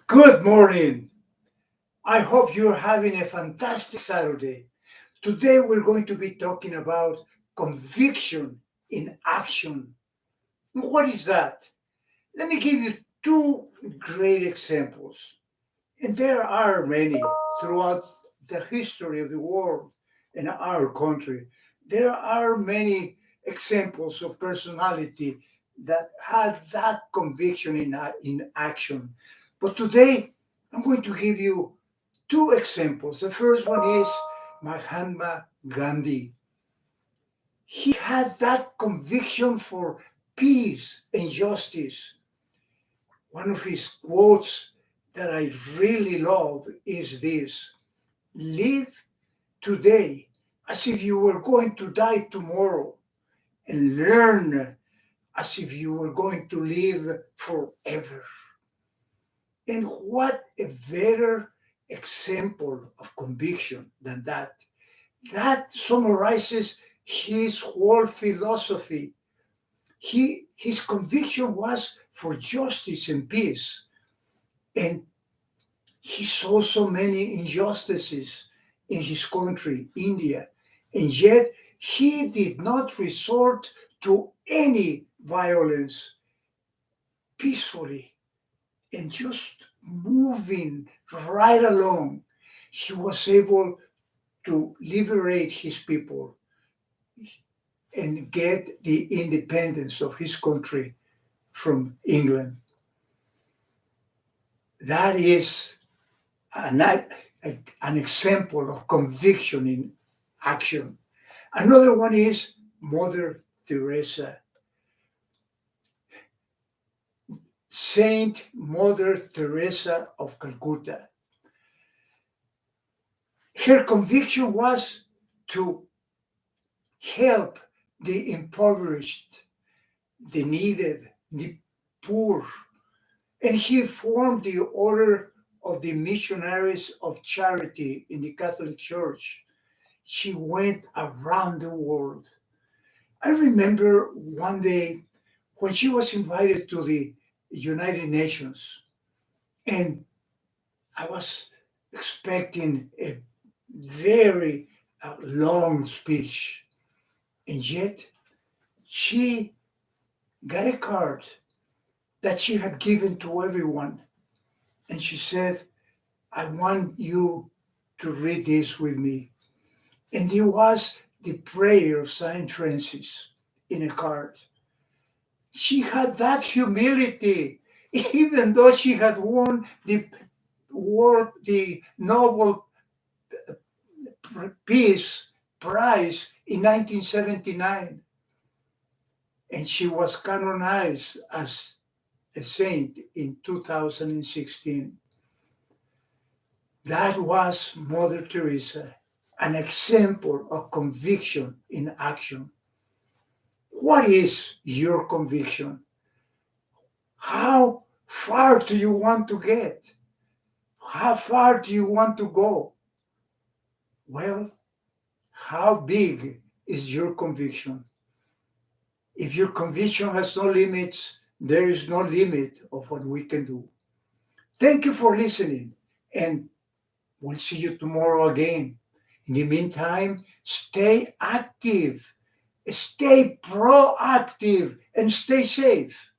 Good morning. I hope you're having a fantastic Saturday. Today we're going to be talking about conviction in action. What is that? Let me give you two great examples. And there are many throughout the history of the world and our country. There are many examples of personality that had that conviction in action. But today, I'm going to give you two examples. The first one is Mahatma Gandhi. He had that conviction for peace and justice. One of his quotes that I really love is this: live today as if you were going to die tomorrow, and learn as if you were going to live forever. And what a better example of conviction than that. That summarizes his whole philosophy. His conviction was for justice and peace. And he saw so many injustices in his country, India, and yet he did not resort to any violence, peacefully and just moving right along. He was able to liberate his people and get the independence of his country from England. That is an example of conviction in action. Another one is Mother Teresa. Saint Mother Teresa of Calcutta. Her conviction was to help the impoverished, the needed, the poor. And he formed the Order of the Missionaries of Charity in the Catholic Church. She went around the world. I remember one day when she was invited to the United Nations, and I was expecting a very long speech, and yet she got a card that she had given to everyone, and she said, "I want you to read this with me." And it was the prayer of Saint Francis in a card. She had that humility, even though she had won the Nobel Peace Prize in 1979, and she was canonized as a saint in 2016. That was Mother Teresa, an example of conviction in action. What is your conviction? How far do you want to get? How far do you want to go? Well, how big is your conviction? If your conviction has no limits, there is no limit of what we can do. Thank you for listening, and we'll see you tomorrow again. In the meantime, stay active, stay proactive, and stay safe.